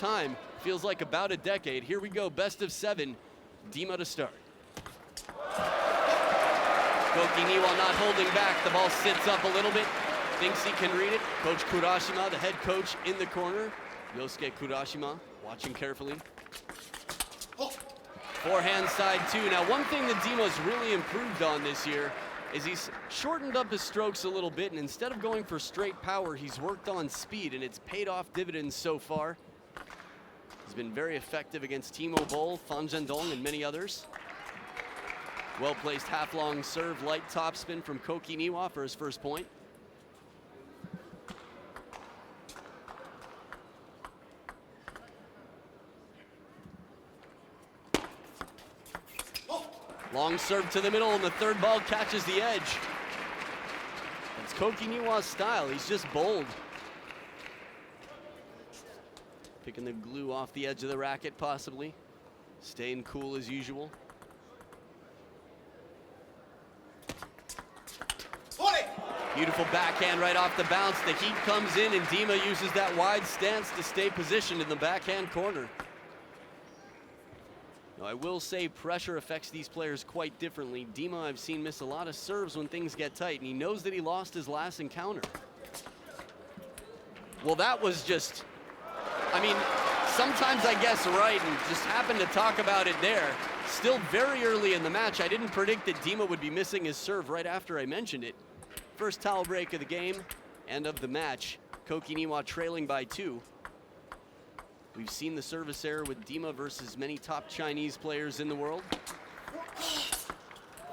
time. Feels like about a decade. Here we go, best of 7. Dima to start. Koki NIWA not holding back. The ball sits up a little bit. Thinks he can read it. Coach Kurashima, the head coach, in the corner. Yosuke Kurashima watching carefully. Forehand side 2. Now, one thing that Dima's really improved on this year is he's shortened up his strokes a little bit, and instead of going for straight power, he's worked on speed, and it's paid off dividends so far. He's been very effective against Timo Boll, Fan Zhendong, and many others. Well-placed half-long serve, light topspin from Koki NIWA for his first point. Long serve to the middle, and the third ball catches the edge. It's Koki NIWA's style. He's just bold. Picking the glue off the edge of the racket, possibly. Staying cool as usual. Beautiful backhand right off the bounce. The heat comes in, and Dima uses that wide stance to stay positioned in the backhand corner. Now, I will say pressure affects these players quite differently. Dima, I've seen miss a lot of serves when things get tight, and he knows that he lost his last encounter. Well, that was just, I mean, sometimes I guess right, and just happened to talk about it there. Still very early in the match. I didn't predict that Dima would be missing his serve right after I mentioned it. First towel break of the game and of the match. Koki NIWA trailing by 2. We've seen the service error with Dima versus many top Chinese players in the world.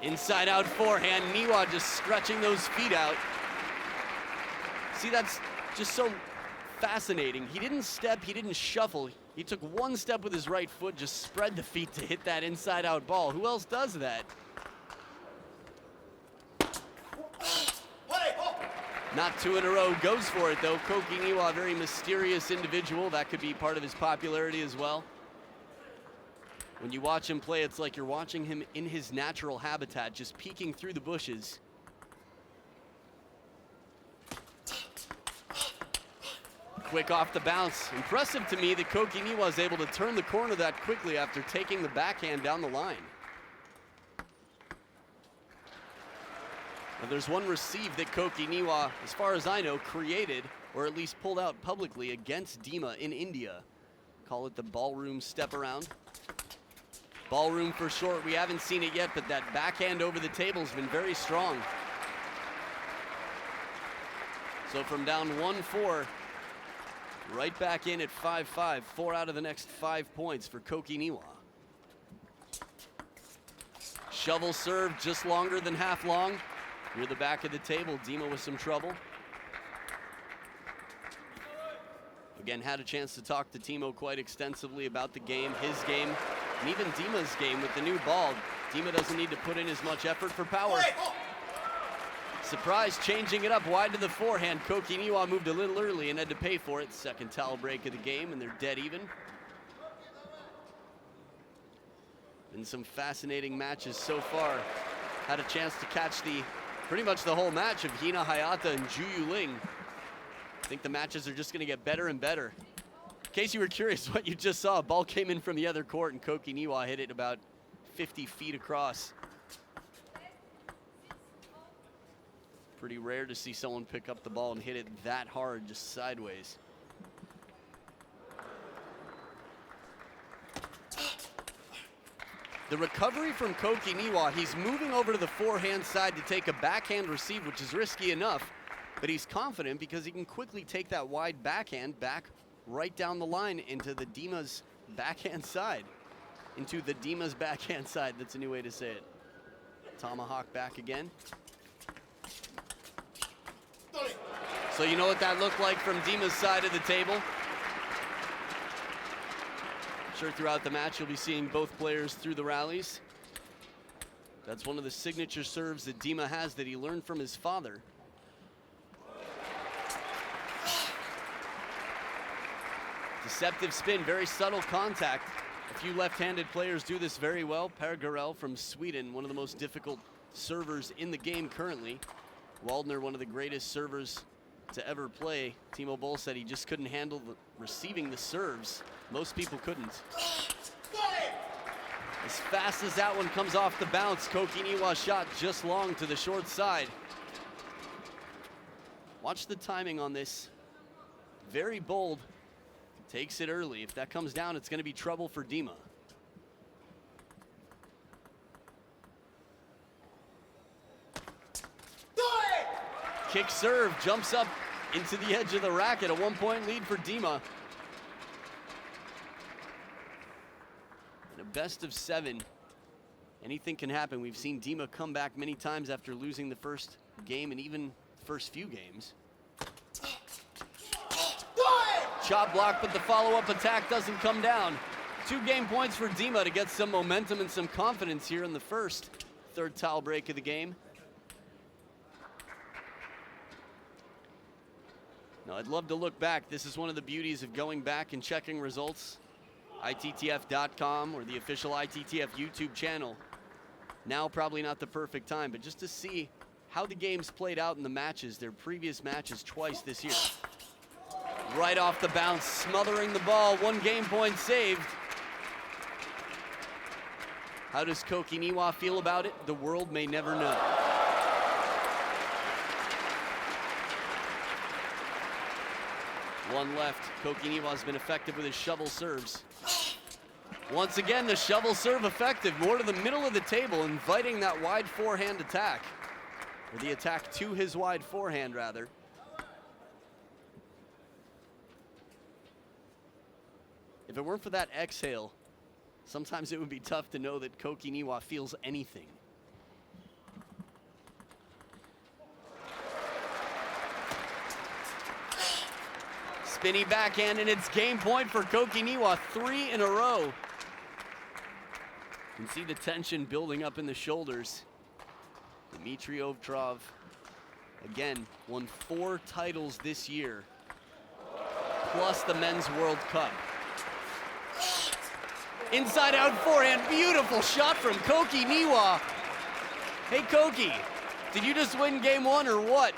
Inside out forehand, NIWA just stretching those feet out. See, that's just so fascinating. He didn't step, he didn't shuffle. He took one step with his right foot, just spread the feet to hit that inside out ball. Who else does that? Not 2 in a row, goes for it though. Koki NIWA, a very mysterious individual. That could be part of his popularity as well. When you watch him play, it's like you're watching him in his natural habitat, just peeking through the bushes. Quick off the bounce. Impressive to me that Koki NIWA is able to turn the corner that quickly after taking the backhand down the line. Now, there's one receive that Koki NIWA, as far as I know, created, or at least pulled out publicly against Dima in India. Call it the ballroom step around. Ballroom for short, we haven't seen it yet, but that backhand over the table has been very strong. So from down 1-4, right back in at 5-5, 4 out of the next 5 points for Koki NIWA. Shovel serve just longer than half long. Near the back of the table, Dima with some trouble. Again, had a chance to talk to Timo quite extensively about the game, his game, and even Dima's game with the new ball. Dima doesn't need to put in as much effort for power. Surprise, changing it up wide to the forehand. Koki NIWA moved a little early and had to pay for it. Second towel break of the game, and they're dead even. Been some fascinating matches so far. Had a chance to catch pretty much the whole match of Hina Hayata and Ju Yuling. I think the matches are just going to get better and better. In case you were curious what you just saw, a ball came in from the other court and Koki NIWA hit it about 50 feet across. Pretty rare to see someone pick up the ball and hit it that hard, just sideways. The recovery from Koki NIWA, he's moving over to the forehand side to take a backhand receive, which is risky enough, but he's confident because he can quickly take that wide backhand back right down the line into the Dima's backhand side. Into the Dima's backhand side, that's a new way to say it. Tomahawk back again. So you know what that looked like from Dima's side of the table? Sure, throughout the match you'll be seeing both players through the rallies. That's one of the signature serves that Dima has that he learned from his father. Deceptive spin, very subtle contact. A few left-handed players do this very well. Per Garell from Sweden, one of the most difficult servers in the game currently. Waldner, one of the greatest servers to ever play. Timo Boll said he just couldn't handle receiving the serves. Most people couldn't. As fast as that one comes off the bounce, Koki NIWA's shot just long to the short side. Watch the timing on this. Very bold. Takes it early. If that comes down, it's going to be trouble for Dima. Kick serve, jumps up into the edge of the racket. A 1-point lead for Dima. And a best of 7. Anything can happen. We've seen Dima come back many times after losing the first game and even first few games. Chop block, but the follow-up attack doesn't come down. 2 game points for Dima to get some momentum and some confidence here in the first third towel break of the game. Now, I'd love to look back. This is one of the beauties of going back and checking results. ITTF.com or the official ITTF YouTube channel. Now probably not the perfect time, but just to see how the games played out in the matches, their previous matches twice this year. Right off the bounce, smothering the ball, 1 game point saved. How does Koki NIWA feel about it? The world may never know. One left. Koki NIWA's been effective with his shovel serves. Once again, the shovel serve effective, more to the middle of the table, inviting that wide forehand attack. Or the attack to his wide forehand, rather. If it weren't for that exhale, sometimes it would be tough to know that Koki NIWA feels anything. Spinny backhand, and it's game point for Koki NIWA, 3 in a row. You can see the tension building up in the shoulders. Dimitrij OVTCHAROV, again, won 4 titles this year, plus the Men's World Cup. Inside out forehand, beautiful shot from Koki NIWA. Hey Koki, did you just win game 1 or what?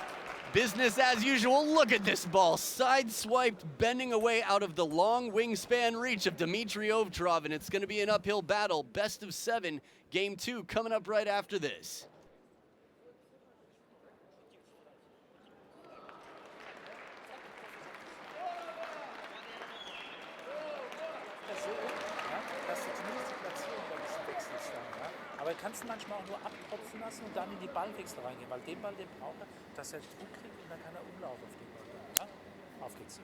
Business as usual. Look at this ball, side-swiped, bending away out of the long wingspan reach of Dimitrij OVTCHAROV, and it's going to be an uphill battle. Best of 7, game 2 coming up right after this. Aber kannst du manchmal auch nur abtropfen lassen und dann in die Ballwechsel reingehen, weil den Ball, den braucht er, dass er Druck kriegt und dann kann er umlaufen auf den Ball. Ja? Auf geht's.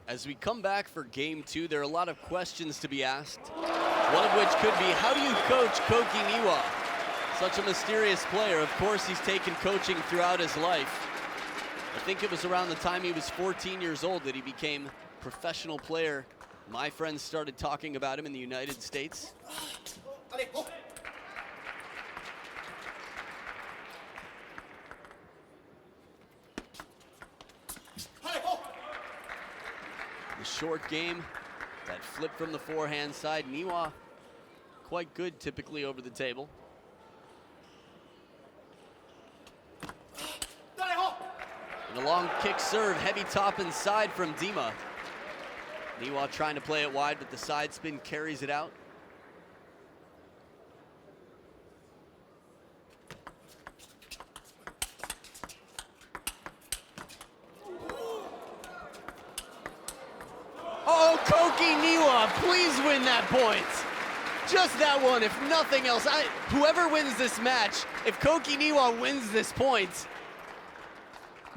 As we come back for game 2, there are a lot of questions to be asked. One of which could be, how do you coach Koki NIWA? Such a mysterious player. Of course, he's taken coaching throughout his life. I think it was around the time he was 14 years old that he became a professional player. My friends started talking about him in the United States. Short game, that flip from the forehand side. NIWA quite good typically over the table. And a long kick serve, heavy top and side from Dima. NIWA trying to play it wide, but the side spin carries it out. Oh, Koki NIWA, please win that point. Just that one, if nothing else. Whoever wins this match, if Koki NIWA wins this point,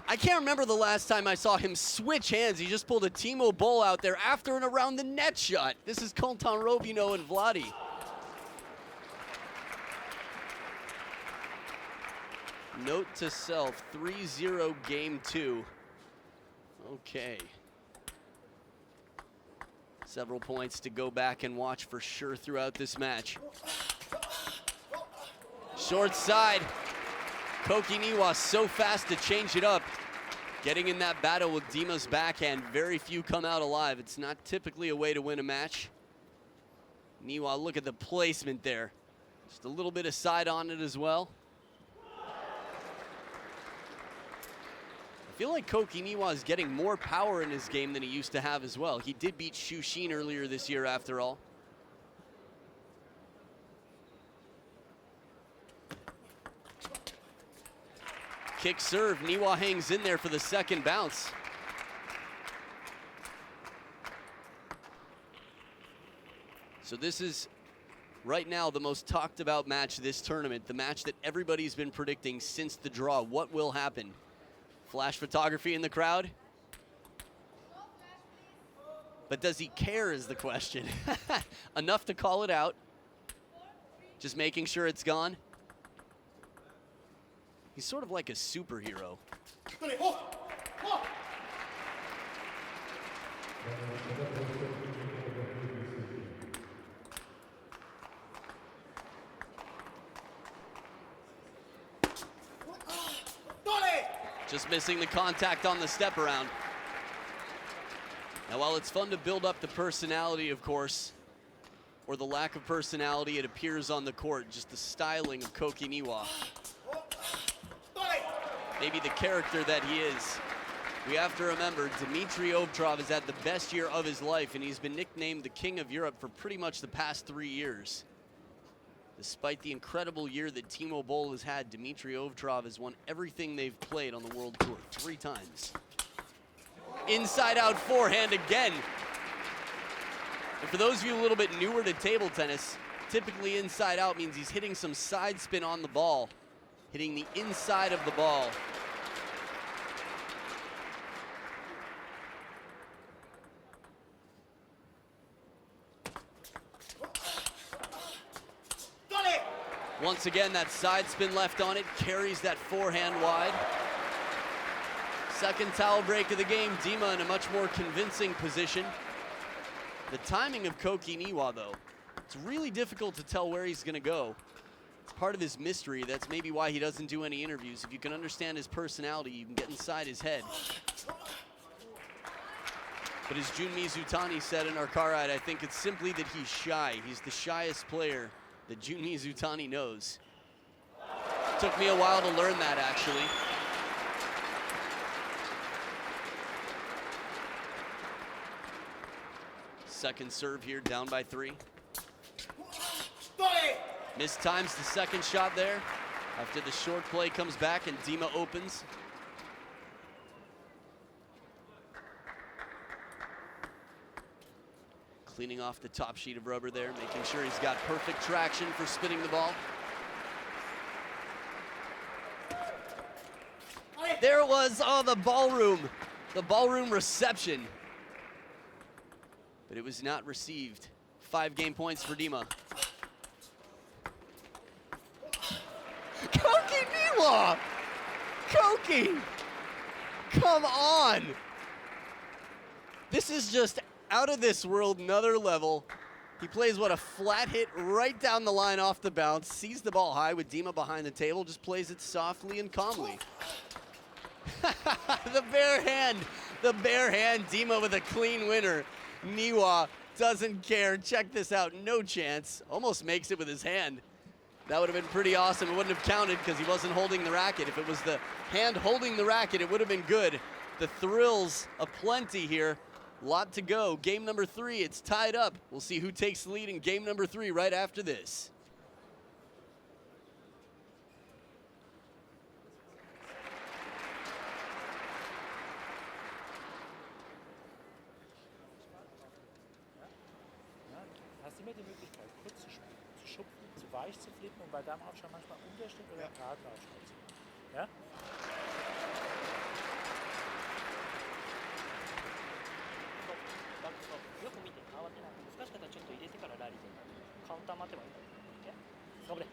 I can't remember the last time I saw him switch hands. He just pulled a Timo Boll out there after and around the net shot. This is Colton Robino and Vladi. Note to self, 3-0 game 2. Okay. Several points to go back and watch for sure throughout this match. Short side. Koki NIWA so fast to change it up. Getting in that battle with Dima's backhand, very few come out alive. It's not typically a way to win a match. NIWA, look at the placement there. Just a little bit of side on it as well. I feel like Koki NIWA is getting more power in his game than he used to have as well. He did beat Shu Xin earlier this year after all. Kick serve, NIWA hangs in there for the second bounce. So this is right now the most talked about match this tournament, the match that everybody's been predicting since the draw. What will happen? Flash photography in the crowd? But does he care is the question. Enough to call it out. Just making sure it's gone. He's sort of like a superhero. Just missing the contact on the step around. Now, while it's fun to build up the personality, of course, or the lack of personality it appears on the court, just the styling of Koki NIWA. Maybe the character that he is. We have to remember, Dimitrij OVTCHAROV is at the best year of his life, and he's been nicknamed the King of Europe for pretty much the past 3 years. Despite the incredible year that Timo Boll has had, Dimitrij OVTCHAROV has won everything they've played on the World Tour 3 times. Inside out forehand again. And for those of you a little bit newer to table tennis, typically inside out means he's hitting some side spin on the ball, hitting the inside of the ball. Once again, that side spin left on it, carries that forehand wide. Second towel break of the game, Dima in a much more convincing position. The timing of Koki NIWA, though, it's really difficult to tell where he's gonna go. It's part of his mystery. That's maybe why he doesn't do any interviews. If you can understand his personality, you can get inside his head. But as Jun Mizutani said in our car ride, I think it's simply that he's shy. He's the shyest player that Jun Mizutani knows. Took me a while to learn that, actually. Second serve here, down by 3. Mistimes the second shot there. After the short play comes back and Dima opens. Cleaning off the top sheet of rubber there, making sure he's got perfect traction for spinning the ball. There it was, oh, the ballroom reception. But it was not received. 5 game points for Dima. Koki NIWA! Koki! Come on! This is just out of this world, another level. He plays, what, a flat hit right down the line off the bounce, sees the ball high with Dima behind the table, just plays it softly and calmly. The bare hand, Dima with a clean winner. NIWA doesn't care, check this out, no chance. Almost makes it with his hand. That would have been pretty awesome. It wouldn't have counted because he wasn't holding the racket. If it was the hand holding the racket, it would have been good. The thrills aplenty here. Lot to go. Game number 3, it's tied up. We'll see who takes the lead in game number 3 right after this. Hast immer die Möglichkeit, kurz zu schupfen, zu weich zu flippen und bei deinem Aufschlag manchmal Unterschnitt oder geraden Aufschlag zu machen. Ja? よく見て慌てない。難しかったらちょっと入れてからラリーでカウンター待てばいいんだ。頑張れ。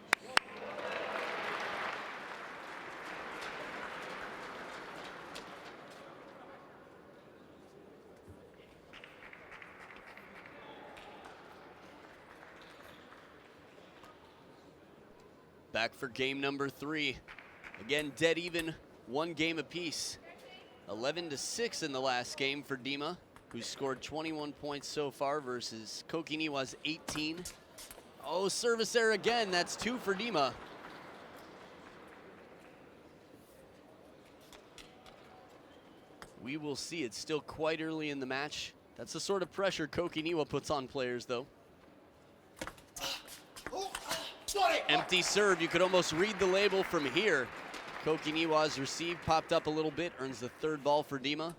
Back for game number 3. Again, dead even, 1 game apiece. 11-6 in the last game for Dima, who's scored 21 points so far versus Koki NIWA's 18. Oh, service error again. That's 2 for Dima. We will see. It's still quite early in the match. That's the sort of pressure Koki NIWA puts on players, though. Empty serve. You could almost read the label from here. Koki NIWA's receive popped up a little bit, earns the 3rd ball for Dima.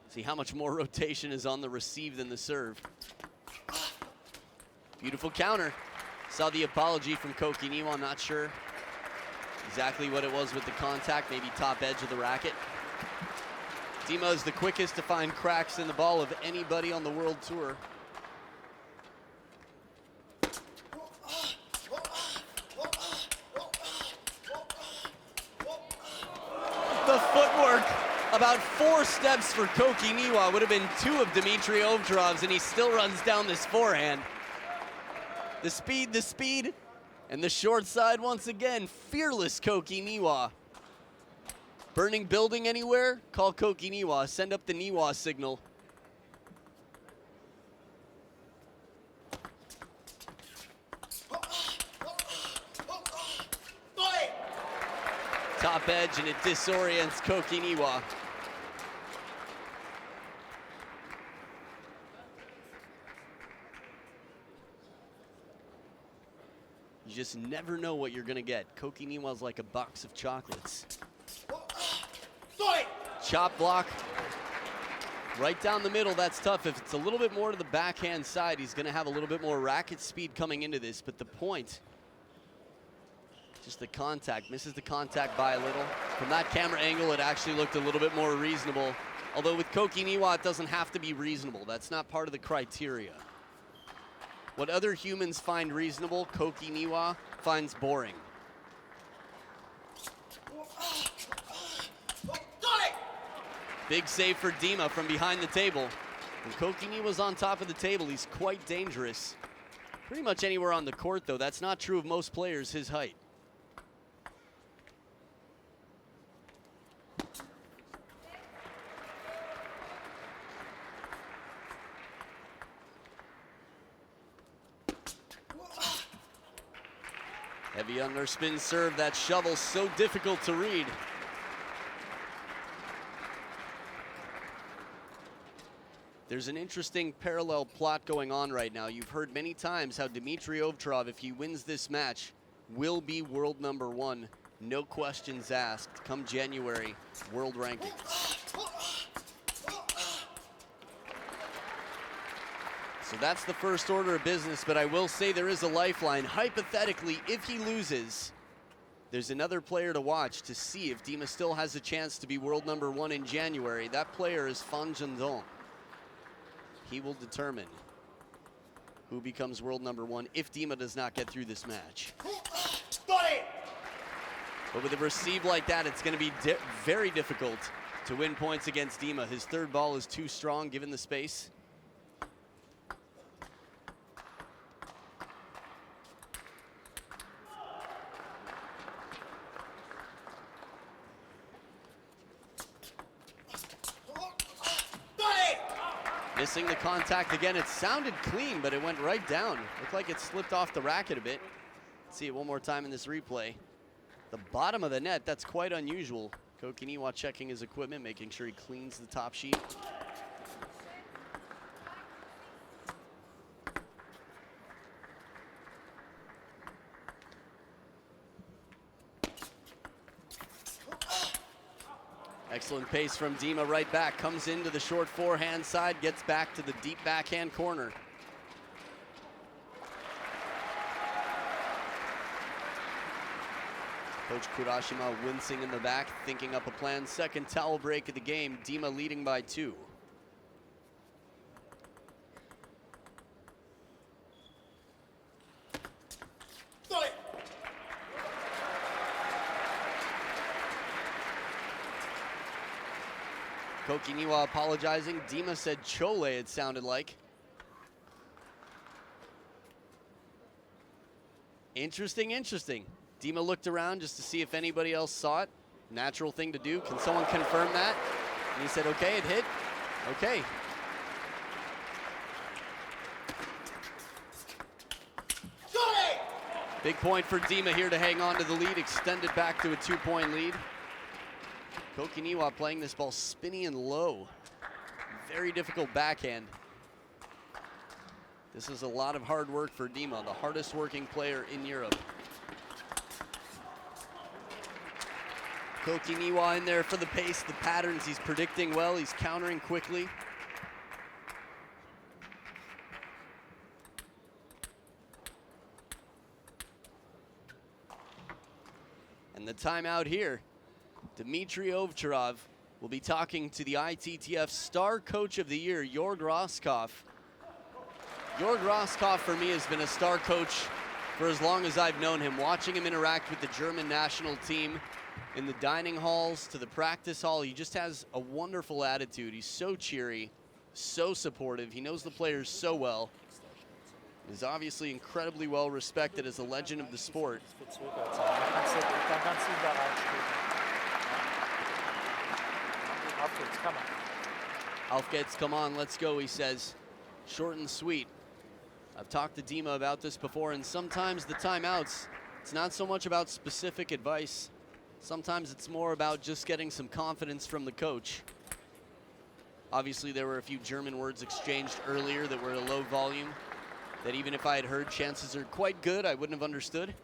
See how much more rotation is on the receive than the serve. Beautiful counter. Saw the apology from Koki NIWA. Not sure exactly what it was with the contact, maybe top edge of the racket. Dima is the quickest to find cracks in the ball of anybody on the World Tour. The footwork, about 4 steps for Koki NIWA, would have been 2 of Dimitrij OVTCHAROV's, and he still runs down this forehand. The speed, and the short side once again. Fearless Koki NIWA. Burning building anywhere? Call Koki NIWA. Send up the NIWA signal. Top edge, and it disorients Koki NIWA. You just never know what you're gonna get. Koki NIWA's like a box of chocolates. Chop block. Right down the middle, that's tough. If it's a little bit more to the backhand side, he's gonna have a little bit more racket speed coming into this, but the point, just the contact, misses the contact by a little. From that camera angle, it actually looked a little bit more reasonable. Although with Koki NIWA, it doesn't have to be reasonable. That's not part of the criteria. What other humans find reasonable, Koki NIWA finds boring. Big save for Dima from behind the table. When Koki NIWA's on top of the table, he's quite dangerous. Pretty much anywhere on the court, though. That's not true of most players his height. Heavy underspin serve, that shovel so difficult to read. There's an interesting parallel plot going on right now. You've heard many times how Dimitrij OVTCHAROV, if he wins this match, will be world #1. No questions asked. Come January, world ranking. So that's the first order of business, but I will say there is a lifeline. Hypothetically, if he loses, there's another player to watch to see if Dima still has a chance to be world #1 in January. That player is Fan Zhendong. He will determine who becomes world #1 if Dima does not get through this match. But with a receive like that, it's going to be very difficult to win points against Dima. His 3rd ball is too strong given the space. Missing the contact again. It sounded clean, but it went right down. Looked like it slipped off the racket a bit. Let's see it one more time in this replay. The bottom of the net, that's quite unusual. Koki NIWA checking his equipment, making sure he cleans the top sheet. Excellent pace from Dima right back. Comes into the short forehand side, gets back to the deep backhand corner. Coach Kurashima wincing in the back, thinking up a plan. Second towel break of the game. Dima leading by 2. Koki NIWA apologizing. Dima said chole, it sounded like. Interesting, interesting. Dima looked around just to see if anybody else saw it. Natural thing to do. Can someone confirm that? And he said, okay, it hit. Okay. Big point for Dima here to hang on to the lead, extend it back to a 2-point lead. Koki NIWA playing this ball spinny and low. Very difficult backhand. This is a lot of hard work for Dima, the hardest working player in Europe. Koki NIWA in there for the pace, the patterns he's predicting well, he's countering quickly. And the timeout here, Dimitrij OVTCHAROV will be talking to the ITTF Star Coach of the Year, Jörg Roskopf. Jörg Roskopf for me has been a star coach for as long as I've known him. Watching him interact with the German national team in the dining halls to the practice hall, he just has a wonderful attitude. He's so cheery, so supportive. He knows the players so well. He's obviously incredibly well respected as a legend of the sport. Auf geht's, come on, let's go, he says. Short and sweet. I've talked to Dima about this before, and sometimes the timeouts, it's not so much about specific advice. Sometimes it's more about just getting some confidence from the coach. Obviously, there were a few German words exchanged earlier that were at a low volume, that even if I had heard, chances are quite good I wouldn't have understood.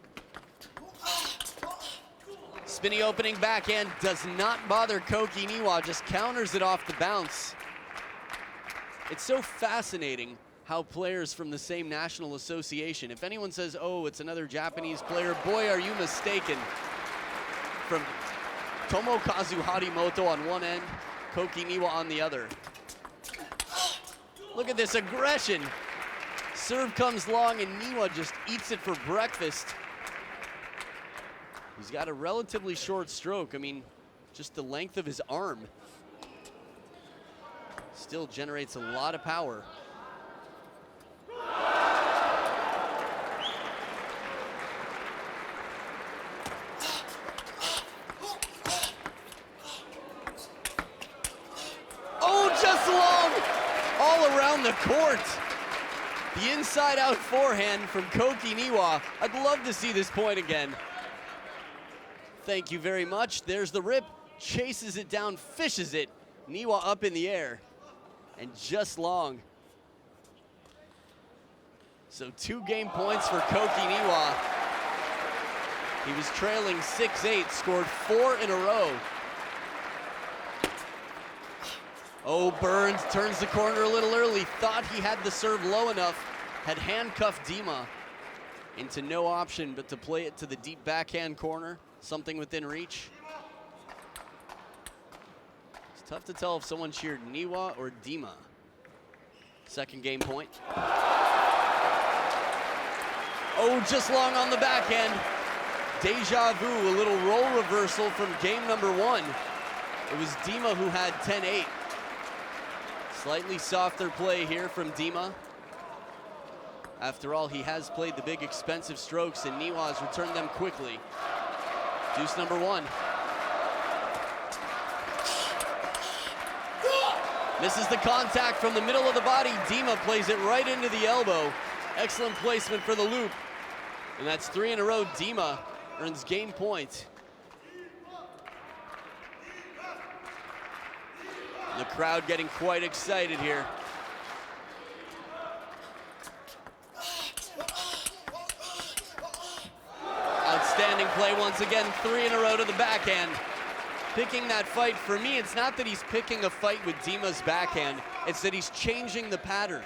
Spinny opening backhand does not bother Koki NIWA, just counters it off the bounce. It's so fascinating how players from the same national association, if anyone says, oh, it's another Japanese player, boy, are you mistaken. From Tomokazu Harimoto on one end, Koki NIWA on the other. Look at this aggression. Serve comes long and NIWA just eats it for breakfast. He's got a relatively short stroke. I mean, just the length of his arm still generates a lot of power. Oh, just long, all around the court. The inside-out forehand from Koki NIWA. I'd love to see this point again. Thank you very much. There's the rip, chases it down, fishes it. NIWA up in the air, and just long. So 2 game points for Koki NIWA. He was trailing 6-8, scored 4 in a row. Oh, Burns turns the corner a little early, thought he had the serve low enough, had handcuffed Dima into no option but to play it to the deep backhand corner, something within reach. It's tough to tell if someone cheered NIWA or Dima. Second game point. Oh, just long on the backhand. Deja vu, a little role reversal from game number 1. It was Dima who had 10-8. Slightly softer play here from Dima. After all, he has played the big expensive strokes and NIWA has returned them quickly. Deuce number 1. Misses the contact from the middle of the body. Dima plays it right into the elbow. Excellent placement for the loop. And that's 3 in a row. Dima earns game point. The crowd getting quite excited here. Outstanding play once again, 3 in a row to the backhand. Picking that fight, for me, it's not that he's picking a fight with Dima's backhand, it's that he's changing the pattern.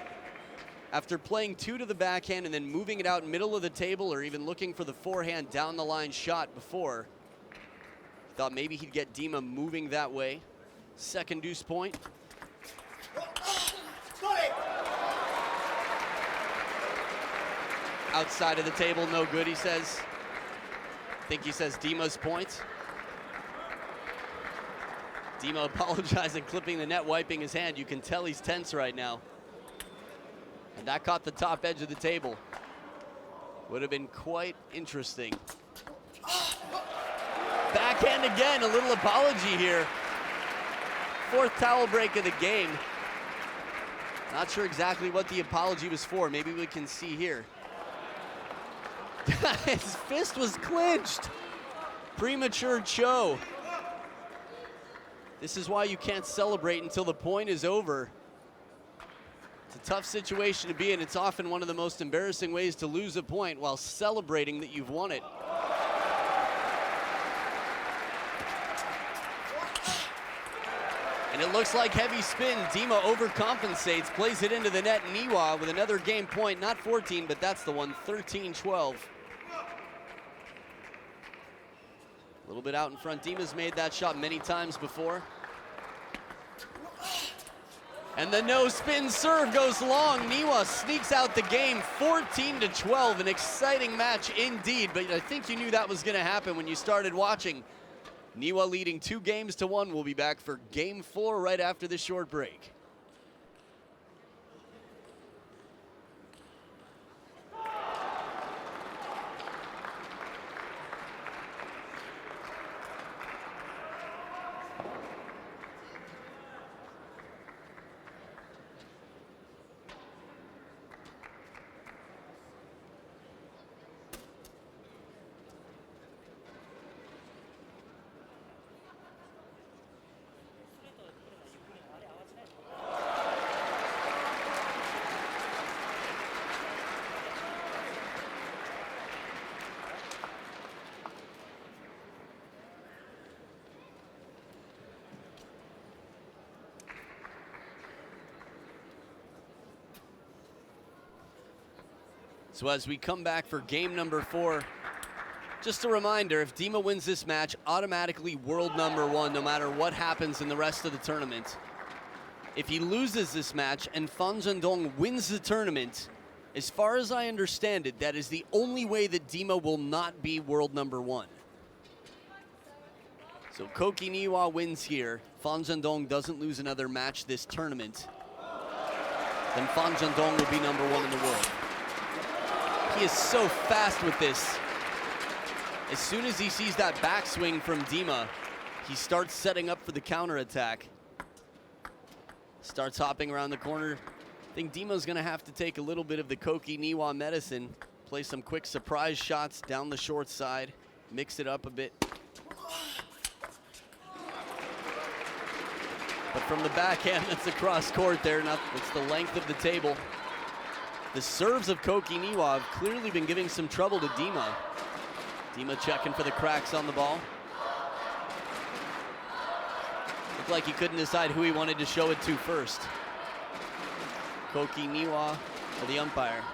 After playing 2 to the backhand and then moving it out middle of the table or even looking for the forehand down the line shot before, thought maybe he'd get Dima moving that way. Second deuce point. Outside of the table, no good, he says. I think he says Dima's point. Dima apologizing, clipping the net, wiping his hand. You can tell he's tense right now. And that caught the top edge of the table. Would have been quite interesting. Backhand again, a little apology here. Fourth towel break of the game. Not sure exactly what the apology was for. Maybe we can see here. His fist was clinched. Premature Cho. This is why you can't celebrate until the point is over. It's a tough situation to be in. It's often one of the most embarrassing ways to lose a point while celebrating that you've won it. And it looks like heavy spin. Dima overcompensates, plays it into the net. NIWA with another game point, not 14, but that's the one, 13-12. A little bit out in front. Dima's made that shot many times before. And the no spin serve goes long. NIWA sneaks out the game, 14-12. An exciting match indeed, but I think you knew that was gonna happen when you started watching. NIWA leading 2-1. We'll be back for game 4 right after this short break. So as we come back for game number 4, just a reminder, if Dima wins this match, automatically world #1 no matter what happens in the rest of the tournament. If he loses this match and Fan Zhendong wins the tournament, as far as I understand it, that is the only way that Dima will not be world #1. So Koki NIWA wins here. Fan Zhendong doesn't lose another match this tournament. Then Fan Zhendong will be #1 in the world. He is so fast with this. As soon as he sees that backswing from Dima, he starts setting up for the counterattack. Starts hopping around the corner. I think Dima's gonna have to take a little bit of the Koki NIWA medicine, play some quick surprise shots down the short side, mix it up a bit. But from the backhand, that's across court there. It's the length of the table. The serves of Koki NIWA have clearly been giving some trouble to Dima. Dima checking for the cracks on the ball. Looked like he couldn't decide who he wanted to show it to first. Koki NIWA or the umpire.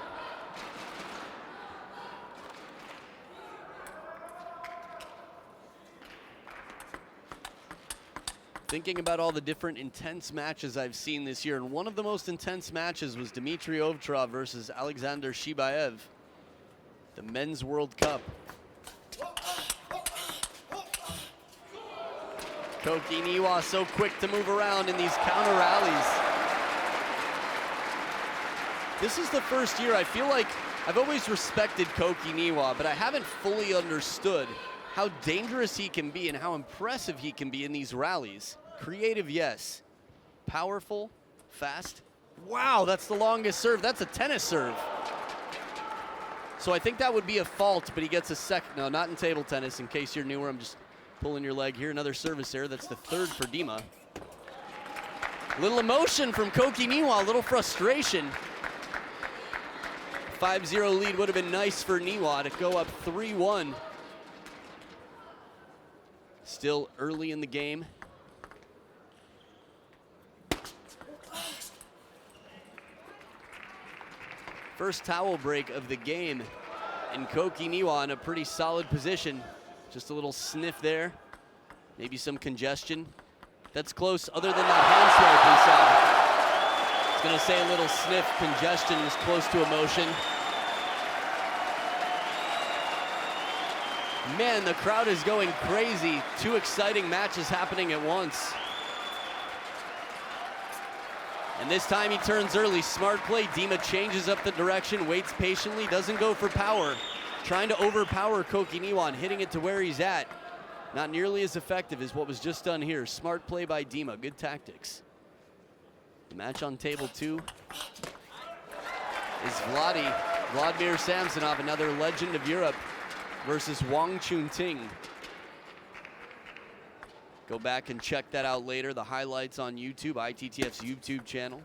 Thinking about all the different intense matches I've seen this year, and one of the most intense matches was Dimitrij OVTCHAROV versus Alexander Shibaev, the Men's World Cup. Koki NIWA so quick to move around in these counter rallies. This is the first year I feel like I've always respected Koki NIWA, but I haven't fully understood how dangerous he can be and how impressive he can be in these rallies. Creative, yes. Powerful, fast. Wow, that's the longest serve. That's a tennis serve. So I think that would be a fault, but he gets a second. No, not in table tennis. In case you're newer, I'm just pulling your leg here. Another service error. That's the third for Dima. Little emotion from Koki NIWA, a little frustration. 5-0 lead would have been nice for NIWA to go up 3-1. Still early in the game. First towel break of the game, and Koki NIWA in a pretty solid position. Just a little sniff there, maybe some congestion. That's close, other than that hand swipe we saw. I was gonna say a little sniff, congestion is close to emotion. Man, the crowd is going crazy. Two exciting matches happening at once. And this time he turns early, smart play. Dima changes up the direction, waits patiently, doesn't go for power. Trying to overpower Koki NIWA and hitting it to where he's at. Not nearly as effective as what was just done here. Smart play by Dima, good tactics. The match on table 2 is Vladimir Samsonov, another legend of Europe, versus Wang Chunting. Go back and check that out later. The highlights on YouTube, ITTF's YouTube channel.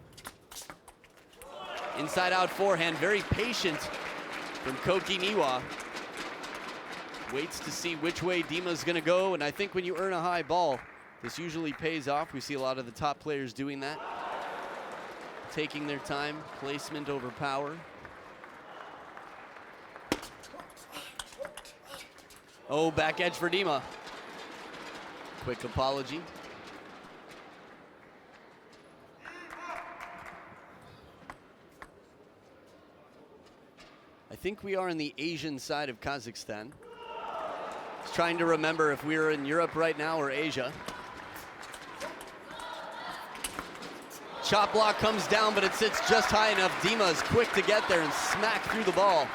Inside out forehand, very patient from Koki NIWA. Waits to see which way Dima's gonna go, and I think when you earn a high ball, this usually pays off. We see a lot of the top players doing that. Taking their time, placement over power. Oh, back edge for Dima. Quick apology. I think we are in the Asian side of Kazakhstan. Just trying to remember if we were in Europe right now or Asia. Chop block comes down, but it sits just high enough. Dima is quick to get there and smack through the ball.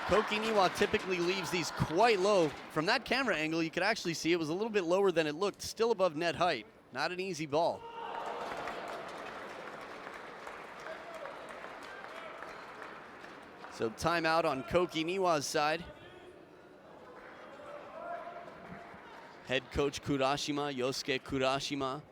Koki NIWA typically leaves these quite low. From that camera angle, you could actually see it was a little bit lower than it looked, still above net height. Not an easy ball. So timeout on Koki NIWA's side. Head coach Kurashima, Yosuke Kurashima,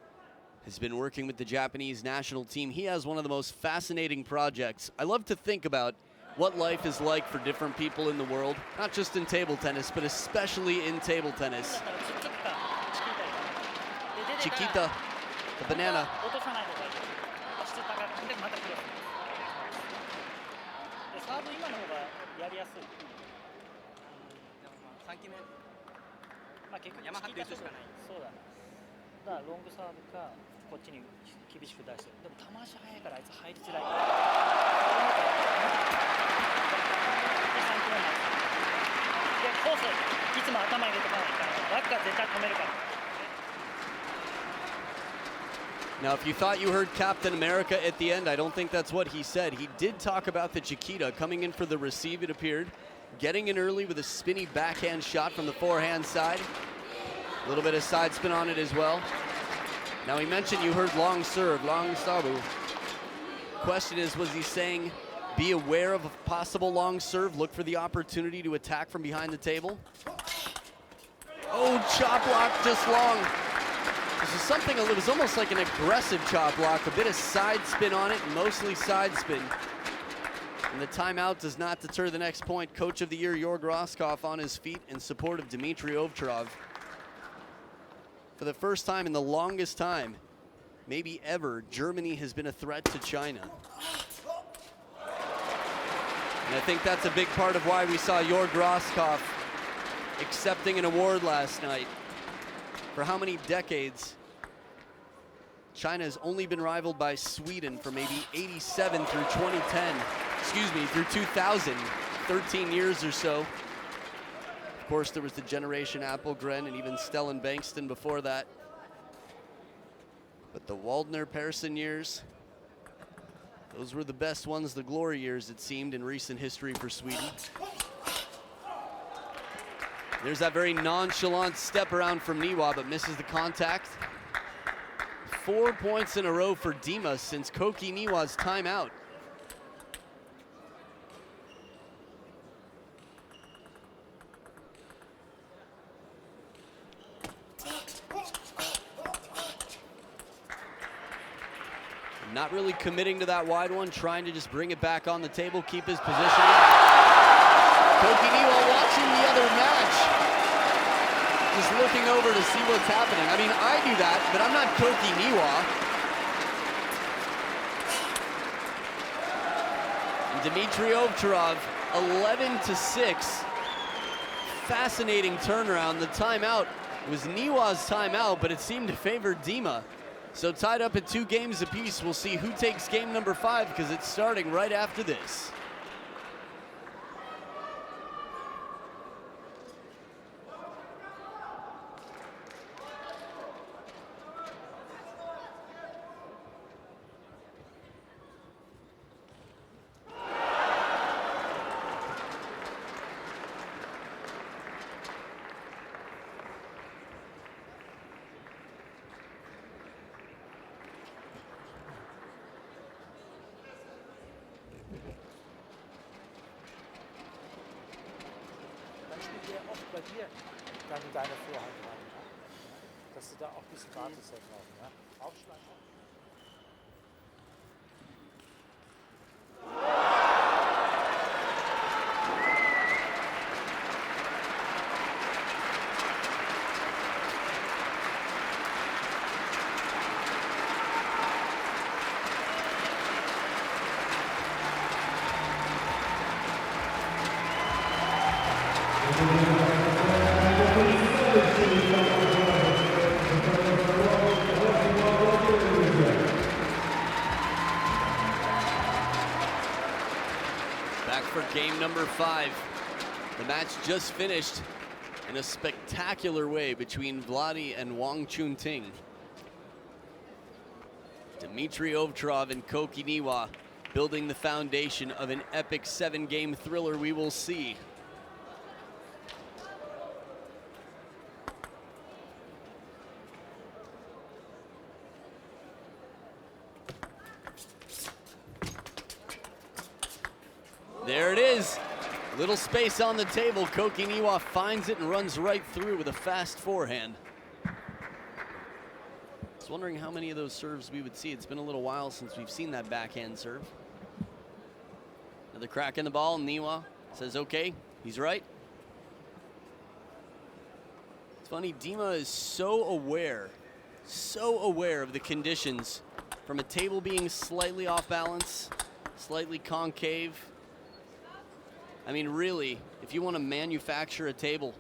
has been working with the Japanese national team. He has one of the most fascinating projects. I love to think about what life is like for different people in the world, not just in table tennis, but especially in table tennis. Chiquita, the banana. Now, if you thought you heard Captain America at the end, I don't think that's what he said. He did talk about the Chiquita coming in for the receive, it appeared. Getting in early with a spinny backhand shot from the forehand side. A little bit of side spin on it as well. Now, he mentioned you heard long serve, long sabu. Question is, was he saying be aware of a possible long serve, look for the opportunity to attack from behind the table? Oh, chop block just long. This is something, it was almost like an aggressive chop block, a bit of side spin on it, mostly side spin. And the timeout does not deter the next point. Coach of the year, Jorg Roskopf, on his feet in support of Dimitrij OVTCHAROV. For the first time in the longest time, maybe ever, Germany has been a threat to China. And I think that's a big part of why we saw Jorg Roskopf accepting an award last night. For how many decades? China has only been rivaled by Sweden for maybe 87 through 2010. Excuse me, through 2000, 13 years or so. Of course, there was the Generation Appelgren and even Stellan Bankston before that. But the Waldner-Persson years, those were the best ones, the glory years, it seemed, in recent history for Sweden. There's that very nonchalant step around from NIWA, but misses the contact. 4 points in a row for Dima since Koki NIWA's timeout. Not really committing to that wide one, trying to just bring it back on the table, keep his position. Koki NIWA watching the other match, just looking over to see what's happening. I mean, I do that, but I'm not Koki NIWA. And Dimitrij OVTCHAROV, 11-6. Fascinating turnaround. The timeout was NIWA's timeout, but it seemed to favor Dima. So tied up at 2 games apiece. We'll see who takes game number 5 because it's starting right after this. der oft bei dir dann in deine Vorhand rein. Ja? Dass du da auch ein bisschen wartest da drauf. Ja? Aufschlag auch. Back for game number 5. The match just finished in a spectacular way between Vladi and Wang Chunting. Dimitrij OVTCHAROV and Koki NIWA building the foundation of an epic 7-game thriller we will see. There it is. A little space on the table. Koki NIWA finds it and runs right through with a fast forehand. I was wondering how many of those serves we would see. It's been a little while since we've seen that backhand serve. Another crack in the ball. NIWA says, okay, he's right. It's funny, Dima is so aware of the conditions, from a table being slightly off balance, slightly concave. I mean, really, if you want to manufacture a table,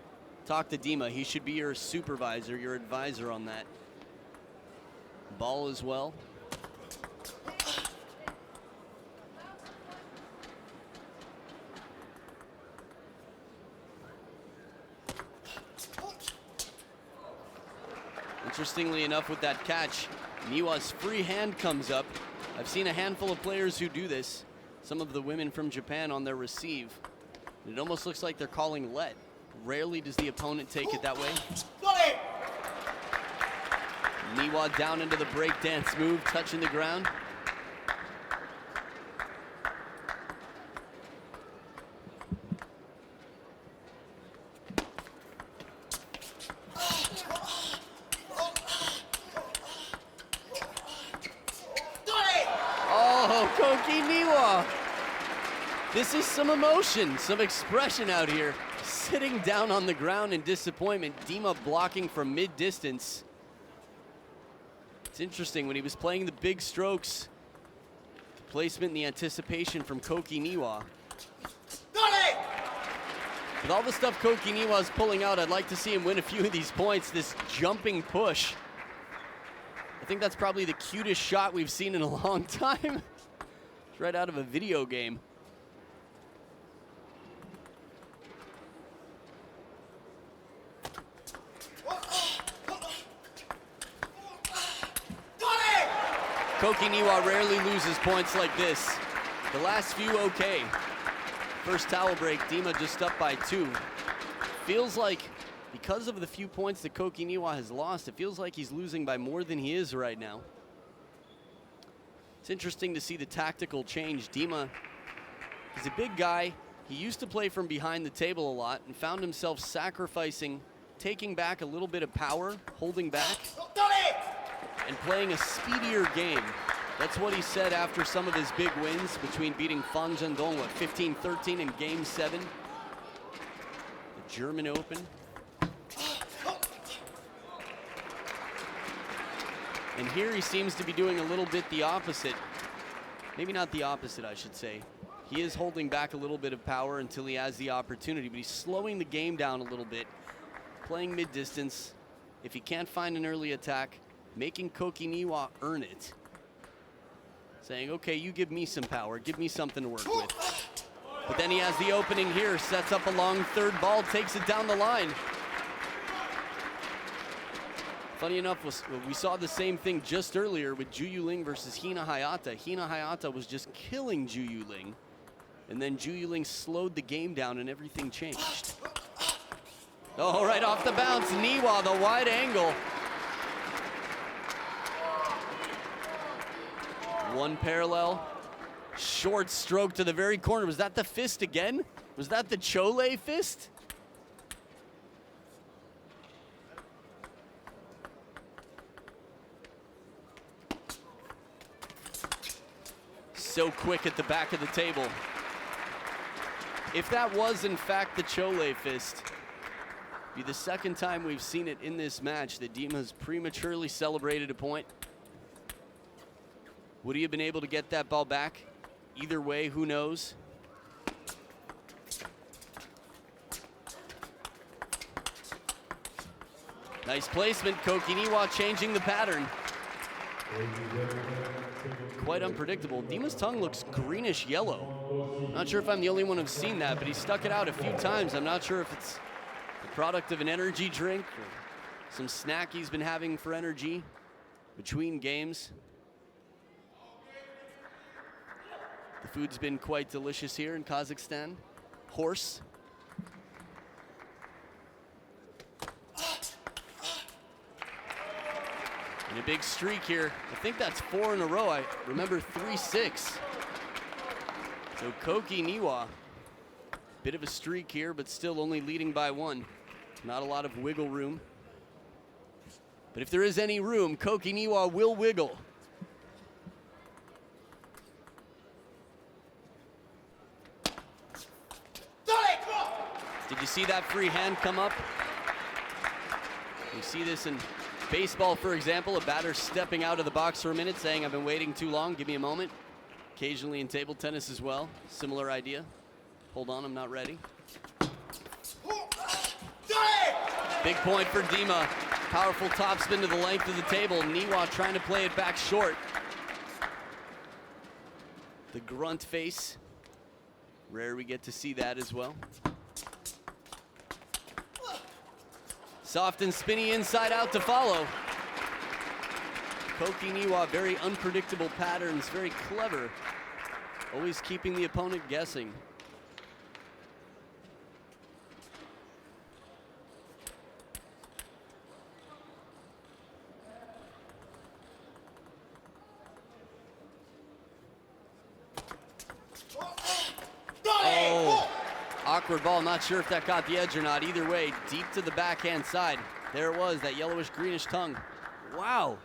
talk to Dima. He should be your supervisor, your advisor on that. Ball as well. Interestingly enough, with that catch, NIWA's free hand comes up. I've seen a handful of players who do this. Some of the women from Japan on their receive. It almost looks like they're calling let. Rarely does the opponent take it that way. NIWA down into the breakdance move, touching the ground. Oh, Koki NIWA. This is some emotion, some expression out here. Sitting down on the ground in disappointment. Dima blocking from mid-distance. It's interesting, when he was playing the big strokes, the placement and the anticipation from Koki NIWA. With all the stuff Koki NIWA is pulling out, I'd like to see him win a few of these points. This jumping push. I think that's probably the cutest shot we've seen in a long time. It's right out of a video game. Koki NIWA rarely loses points like this. The last few okay. First towel break, Dima just up by 2. Feels like, because of the few points that Koki NIWA has lost, it feels like he's losing by more than he is right now. It's interesting to see the tactical change. Dima, he's a big guy. He used to play from behind the table a lot and found himself sacrificing, taking back a little bit of power, holding back, and playing a speedier game. That's what he said after some of his big wins, between beating Fan Zhendong at 15-13 in Game 7. The German Open. And here he seems to be doing a little bit the opposite. Maybe not the opposite, I should say. He is holding back a little bit of power until he has the opportunity, but he's slowing the game down a little bit, playing mid-distance. If he can't find an early attack, making Koki NIWA earn it. Saying, okay, you give me some power, give me something to work with. But then he has the opening here, sets up a long third ball, takes it down the line. Funny enough, we saw the same thing just earlier with Ju Yuling versus Hina Hayata. Hina Hayata was just killing Ju Yuling, and then Ju Yuling slowed the game down and everything changed. Oh, right off the bounce, NIWA, the wide angle. One parallel, short stroke to the very corner. Was that the fist again? Was that the Chole fist? so quick at the back of the table. If that was in fact the Chole fist, it'd be the second time we've seen it in this match that Dima's prematurely celebrated a point. Would he have been able to get that ball back? Either way, who knows? Nice placement, Koki NIWA changing the pattern. Quite unpredictable. Dima's tongue looks greenish yellow. Not sure if I'm the only one who's seen that, but he stuck it out a few times. I'm not sure if it's the product of an energy drink or some snack he's been having for energy between games. The food's been quite delicious here in Kazakhstan. Horse. And a big streak here. I think that's 4 in a row. I remember 3-6. So Koki NIWA, bit of a streak here, but still only leading by 1. Not a lot of wiggle room. But if there is any room, Koki NIWA will wiggle. Did you see that free hand come up? You see this in baseball, for example, a batter stepping out of the box for a minute saying, I've been waiting too long, give me a moment. Occasionally in table tennis as well, similar idea. Hold on, I'm not ready. Big point for Dima. Powerful topspin to the length of the table. NIWA trying to play it back short. The grunt face. Rare we get to see that as well. Soft and spinny inside out to follow. Koki NIWA, very unpredictable patterns, very clever. Always keeping the opponent guessing. Oh, awkward ball, not sure if that got the edge or not. Either way, deep to the backhand side. There it was, that yellowish greenish tongue. Wow.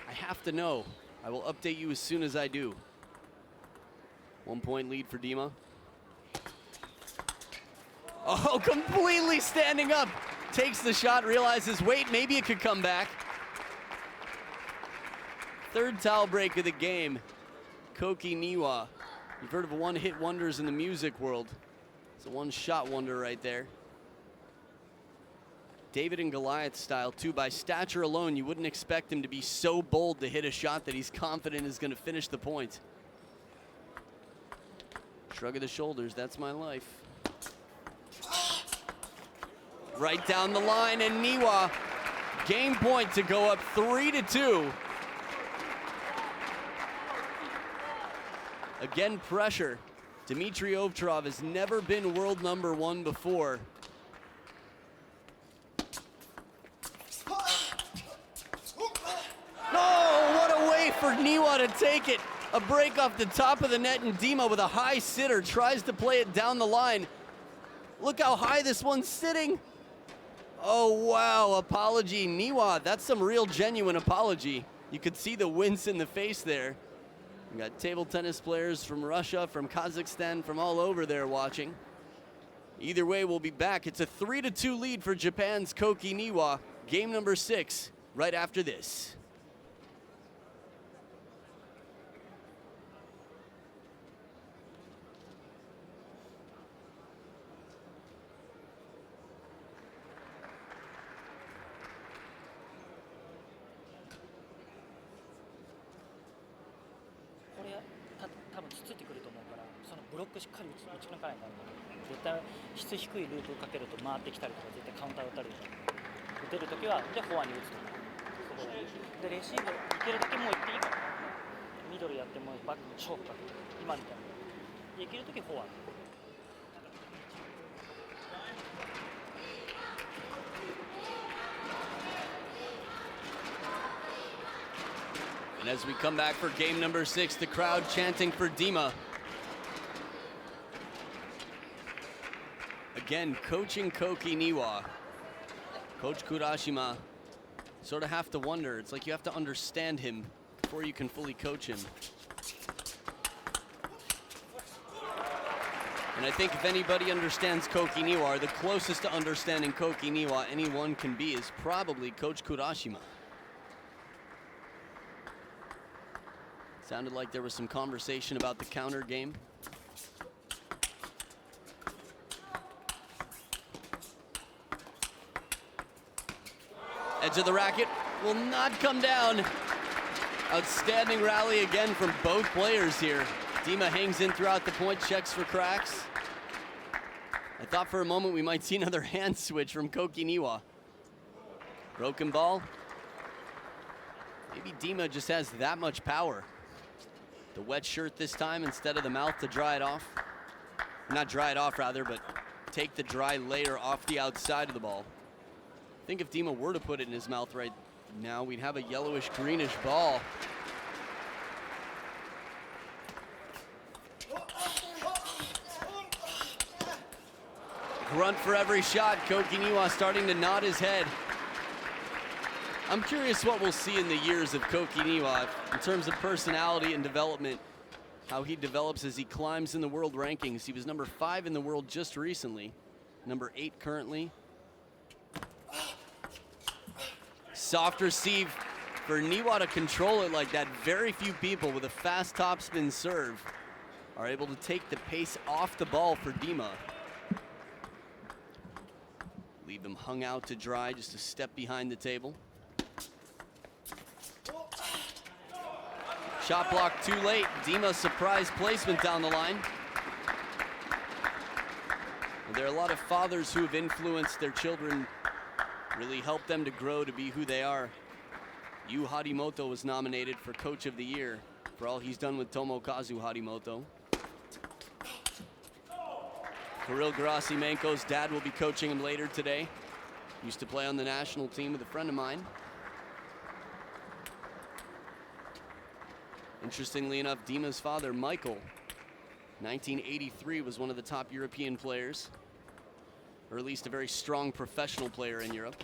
I have to know. I will update you as soon as I do. 1 point lead for Dima. Oh, completely standing up. Takes the shot, realizes, wait, maybe it could come back. Third towel break of the game. Koki NIWA. You've heard of one-hit wonders in the music world. It's a one-shot wonder right there. David and Goliath style, too. By stature alone, you wouldn't expect him to be so bold to hit a shot that he's confident is going to finish the point. Shrug of the shoulders, that's my life. Right down the line, and NIWA, game point to go up 3-2. Again, pressure. Dimitrij OVTCHAROV has never been world #1 before. No, what a way for NIWA to take it. A break off the top of the net, and Dima with a high sitter tries to play it down the line. Look how high this one's sitting. Oh, wow, apology. NIWA, that's some real genuine apology. You could see the wince in the face there. We got table tennis players from Russia, from Kazakhstan, from all over there watching. Either way, we'll be back. It's a 3-2 lead for Japan's Koki NIWA. Game number 6, right after this. And as we come back for game number 6, the crowd chanting for Dima. Again, coaching Koki NIWA. Coach Kurashima, sort of have to wonder. It's like you have to understand him before you can fully coach him. And I think if anybody understands Koki NIWA, or the closest to understanding Koki NIWA anyone can be, is probably Coach Kurashima. Sounded like there was some conversation about the counter game. Edge of the racket will not come down. Outstanding rally again from both players here. Dima hangs in throughout the point, checks for cracks. I thought for a moment we might see another hand switch from Koki NIWA. Broken ball. Maybe Dima just has that much power. The wet shirt this time instead of the mouth to dry it off. Not dry it off rather, but take the dry layer off the outside of the ball. I think if Dima were to put it in his mouth right now, we'd have a yellowish greenish ball. Grunt for every shot. Koki NIWA starting to nod his head. I'm curious what we'll see in the years of Koki NIWA in terms of personality and development, how he develops as he climbs in the world rankings. He was number 5 in the world just recently, number 8 currently. Soft receive for NIWA to control it like that. Very few people with a fast topspin serve are able to take the pace off the ball for Dima. Leave them hung out to dry, just a step behind the table. Shot block too late. Dima surprise placement down the line. And there are a lot of fathers who have influenced their children, really helped them to grow to be who they are. Yu Harimoto was nominated for Coach of the Year for all he's done with Tomokazu Harimoto. Kirill Gerasimenko's dad will be coaching him later today. Used to play on the national team with a friend of mine. Interestingly enough, Dima's father, Michael, 1983, was one of the top European players, or at least a very strong professional player in Europe.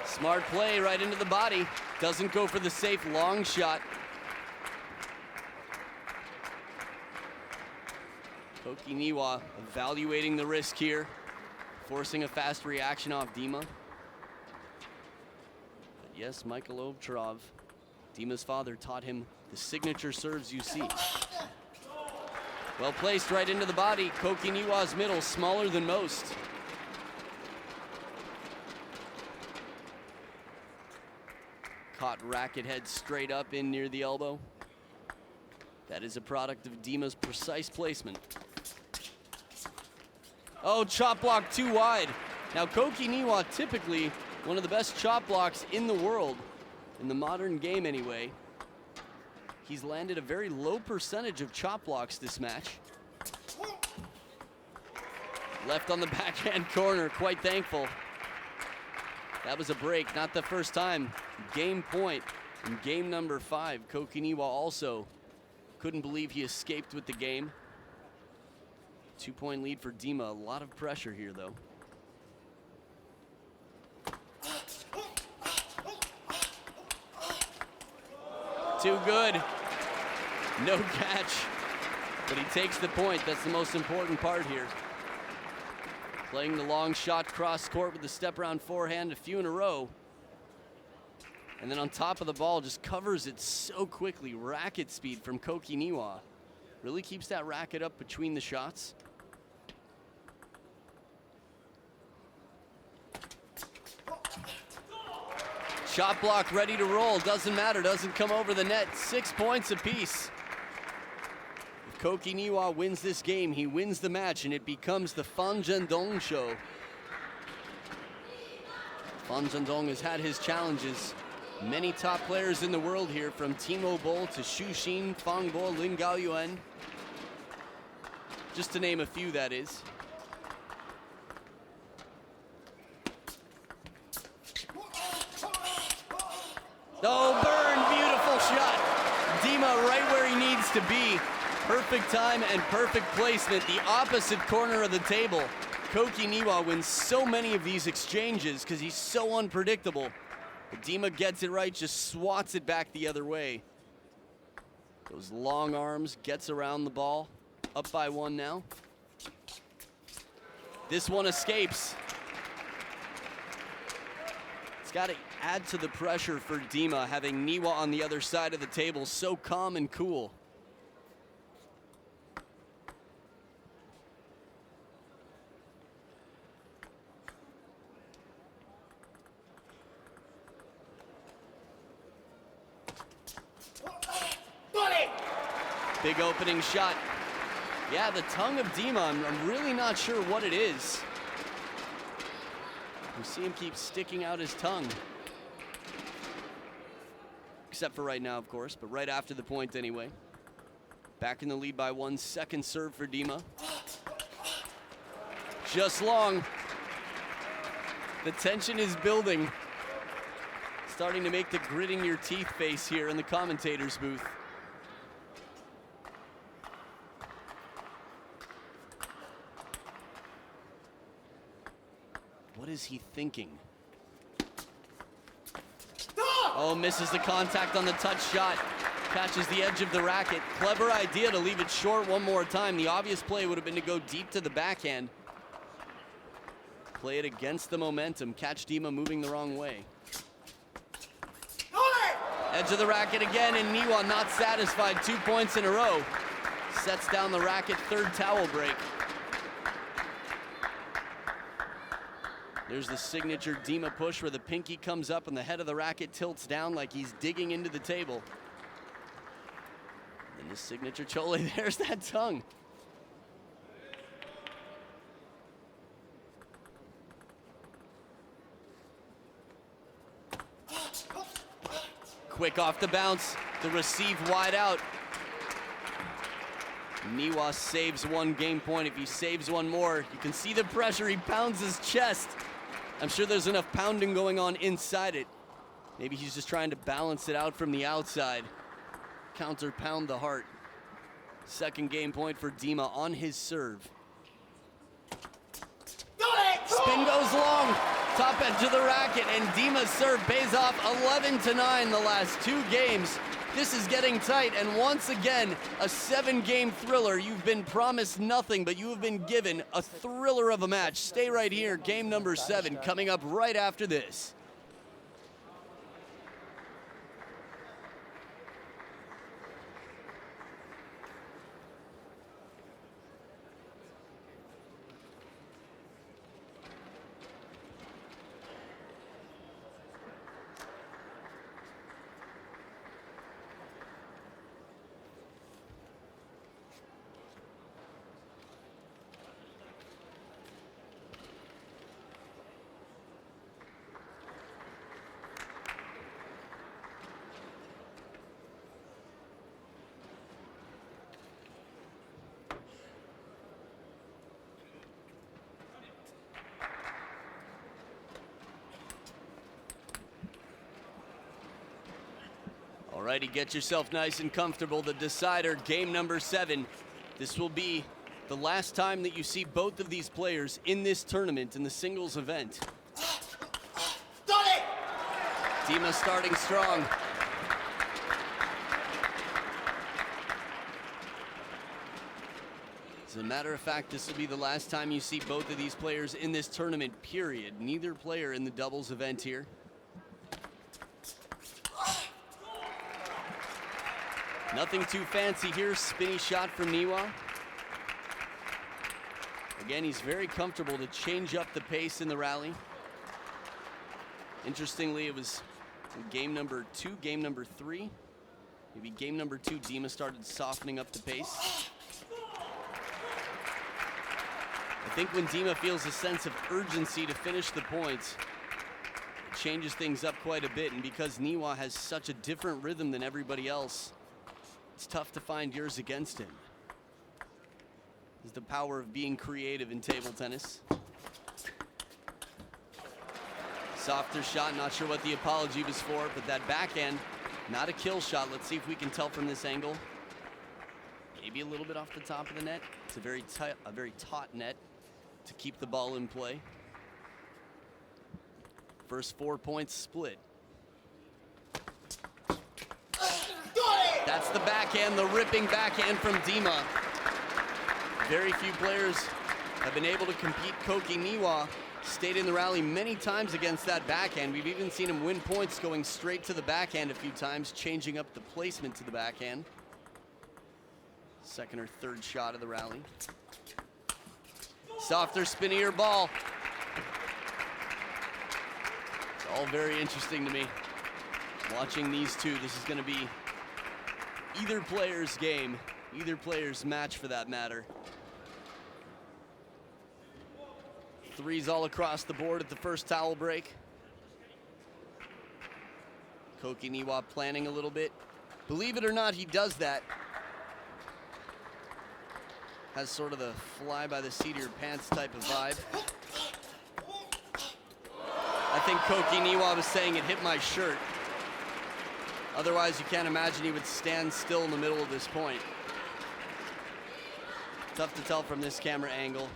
Smart play right into the body. Doesn't go for the safe long shot. Koki NIWA evaluating the risk here, forcing a fast reaction off Dima. But yes, Michael OVTCHAROV, Dima's father, taught him the signature serves you see. Well placed right into the body. Koki NIWA's middle, smaller than most. Caught racket head straight up in near the elbow. That is a product of Dima's precise placement. Oh, chop block too wide. Now Koki NIWA, typically one of the best chop blocks in the world, in the modern game anyway. He's landed a very low percentage of chop blocks this match. Left on the backhand corner, quite thankful. That was a break, not the first time. Game point in game number 5. Koki NIWA also couldn't believe he escaped with the game. 2-point lead for Dima. A lot of pressure here, though. Too good. No catch. But he takes the point. That's the most important part here. Playing the long shot cross court with the step around forehand, a few in a row. And then on top of the ball, just covers it so quickly. Racket speed from Koki NIWA. Really keeps that racket up between the shots. Shot block ready to roll. Doesn't matter, doesn't come over the net. 6 points apiece. If Koki NIWA wins this game, he wins the match, and it becomes the Fan Zhendong show. Fan Zhendong has had his challenges. Many top players in the world here, from Timo Boll to Xu Xin, Fang Bo, Lin Gaoyuan. Just to name a few, that is. Oh, burn, beautiful shot. Dima right where he needs to be. Perfect time and perfect placement. The opposite corner of the table. Koki NIWA wins so many of these exchanges because he's so unpredictable. But Dima gets it right, just swats it back the other way. Those long arms, gets around the ball. Up by 1 now. This one escapes. It's got to add to the pressure for Dima, having NIWA on the other side of the table, so calm and cool. Big opening shot. Yeah, the tongue of Dima, I'm really not sure what it is. You see him keep sticking out his tongue. Except for right now, of course, but right after the point anyway. Back in the lead by 1, second serve for Dima. Just long. The tension is building. Starting to make the gritting your teeth face here in the commentator's booth. What is he thinking? Oh, misses the contact on the touch shot. Catches the edge of the racket. Clever idea to leave it short one more time. The obvious play would have been to go deep to the backhand. Play it against the momentum. Catch Dima moving the wrong way. Edge of the racket again, and NIWA not satisfied. 2 points in a row. Sets down the racket, third towel break. There's the signature Dima push where the pinky comes up and the head of the racket tilts down like he's digging into the table. And the signature Chole, there's that tongue. Quick off the bounce, the receive wide out. NIWA saves 1 game point. If he saves 1 more, you can see the pressure. He pounds his chest. I'm sure there's enough pounding going on inside it. Maybe he's just trying to balance it out from the outside. Counter pound the heart. Second game point for Dima on his serve. Spin goes long. Top edge of the racket, and Dima's serve pays off 11-9 the last 2 games. This is getting tight, and once again, a 7-game thriller. You've been promised nothing, but you have been given a thriller of a match. Stay right here, game number 7, coming up right after this. Alrighty, get yourself nice and comfortable. The decider, game number 7. This will be the last time that you see both of these players in this tournament in the singles event. Dima starting strong. As a matter of fact, this will be the last time you see both of these players in this tournament, period. Neither player in the doubles event here. Nothing too fancy here, spinny shot from NIWA. Again, he's very comfortable to change up the pace in the rally. Interestingly, it was game number 2, game number 3. Maybe game number 2, Dima started softening up the pace. I think when Dima feels a sense of urgency to finish the points, it changes things up quite a bit. And because NIWA has such a different rhythm than everybody else, it's tough to find yours against him. This is the power of being creative in table tennis. Softer shot, not sure what the apology was for, but that backhand, not a kill shot. Let's see if we can tell from this angle. Maybe a little bit off the top of the net. It's a very taut net to keep the ball in play. First 4 points split. That's the backhand, the ripping backhand from Dima. Very few players have been able to compete. Koki NIWA stayed in the rally many times against that backhand. We've even seen him win points going straight to the backhand a few times, changing up the placement to the backhand. Second or third shot of the rally. Softer, spinnier ball. It's all very interesting to me. Watching these two, this is going to be either player's game, either player's match for that matter. Threes all across the board at the first towel break. Koki NIWA planning a little bit. Believe it or not, he does that. Has sort of the fly by the seat of your pants type of vibe. I think Koki NIWA was saying it hit my shirt. Otherwise, you can't imagine he would stand still in the middle of this point. Tough to tell from this camera angle.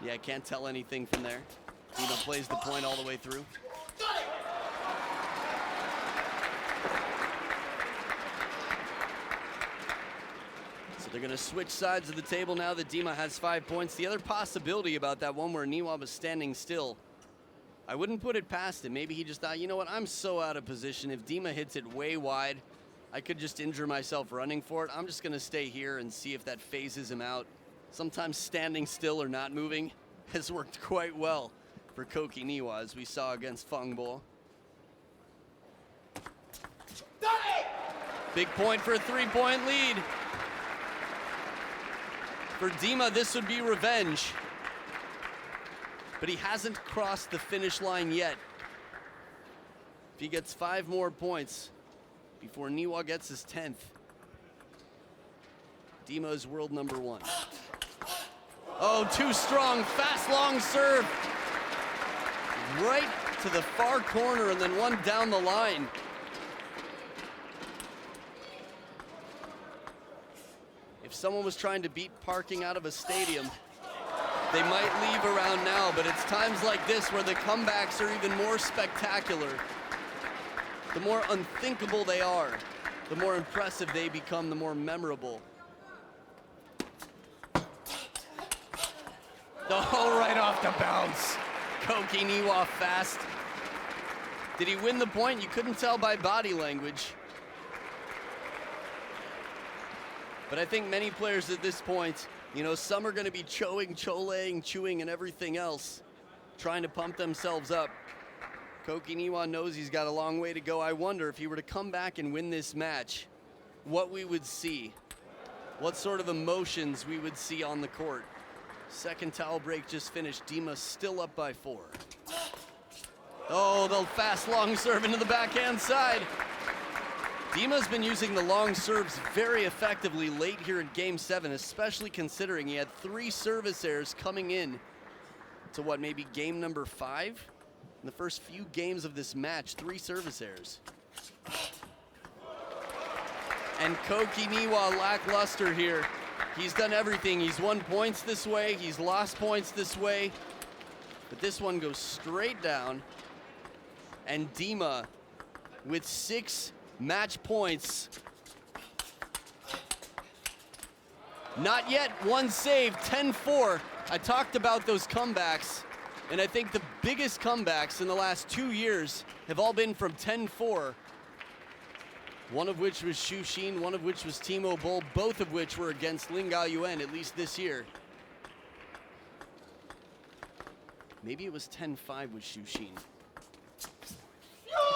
Yeah, I can't tell anything from there. Dima plays the point all the way through. So they're gonna switch sides of the table now that Dima has 5 points. The other possibility about that one where NIWA was standing still, I wouldn't put it past him. Maybe he just thought, you know what, I'm so out of position. If Dima hits it way wide, I could just injure myself running for it. I'm just gonna stay here and see if that phases him out. Sometimes standing still or not moving has worked quite well for Koki NIWA, as we saw against Fangbo. Big point for a 3-point lead. For Dima, this would be revenge. But he hasn't crossed the finish line yet. If he gets 5 more points before NIWA gets his 10th, Dima is world number 1. Oh, too strong, fast long serve. Right to the far corner and then one down the line. If someone was trying to beat parking out of a stadium, they might leave around now, but it's times like this where the comebacks are even more spectacular. The more unthinkable they are, the more impressive they become, the more memorable. Oh, right off the bounce. Koki NIWA fast. Did he win the point? You couldn't tell by body language. But I think many players at this point, you know, some are going to be choling, chewing, and everything else, trying to pump themselves up. Koki NIWA knows he's got a long way to go. I wonder if he were to come back and win this match, what we would see, what sort of emotions we would see on the court. Second towel break just finished. Dima still up by 4. Oh, the fast long serve into the backhand side. Dima's been using the long serves very effectively late here in Game 7, especially considering he had 3 service errors coming in to what, maybe game number 5? In the first few games of this match, 3 service errors. And Koki NIWA lackluster here. He's done everything. He's won points this way, he's lost points this way, but this one goes straight down. And Dima with 6 match points. Not yet one save, 10-4. I talked about those comebacks, and I think the biggest comebacks in the last 2 years have all been from 10-4. One of which was Shushin, one of which was Timo Boll, both of which were against Linga Yuan, at least this year. Maybe it was 10-5 with Shushin.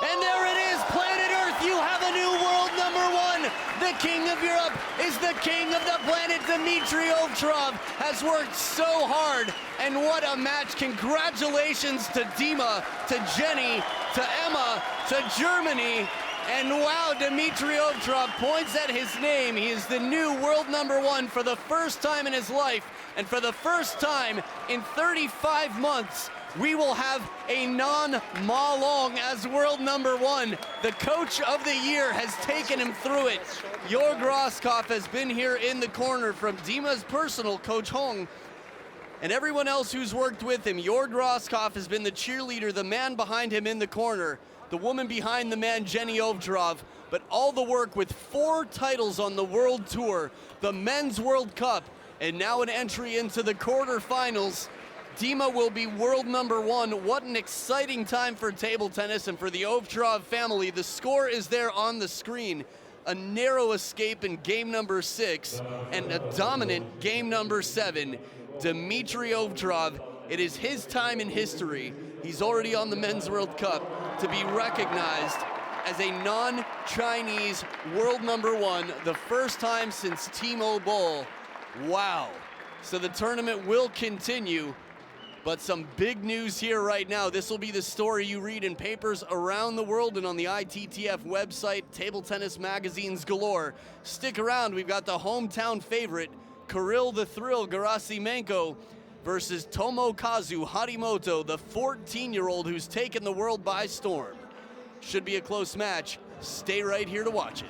And there it is, planet Earth, you have a new world number 1. The king of Europe is the king of the planet. Dimitrij has worked so hard, and what a match. Congratulations to Dima, to Jenny, to Emma, to Germany. And wow, Dimitrij points at his name. He is the new world number 1 for the first time in his life. And for the first time in 35 months, we will have a non-Ma Long as world number 1. The coach of the year has taken him through it. Jörg Roskopf has been here in the corner, from Dima's personal coach Hong and everyone else who's worked with him. Jörg Roskopf has been the cheerleader, the man behind him in the corner. the woman behind the man, Jenny Ovtcharov, but all the work with 4 titles on the World Tour, the Men's World Cup, and now an entry into the quarterfinals. Dima will be world number 1. What an exciting time for table tennis and for the Ovtcharov family. The score is there on the screen. A narrow escape in game number 6 and a dominant game number 7. Dimitrij Ovtcharov, it is his time in history. He's already on the Men's World Cup to be recognized as a non-Chinese world number 1, the first time since Timo Boll. Wow. So the tournament will continue, but some big news here right now. This will be the story you read in papers around the world and on the ITTF website, table tennis magazines galore. Stick around, we've got the hometown favorite, Kirill the Thrill Gerasimenko versus Tomokazu Harimoto, the 14-year-old who's taken the world by storm. Should be a close match. Stay right here to watch it.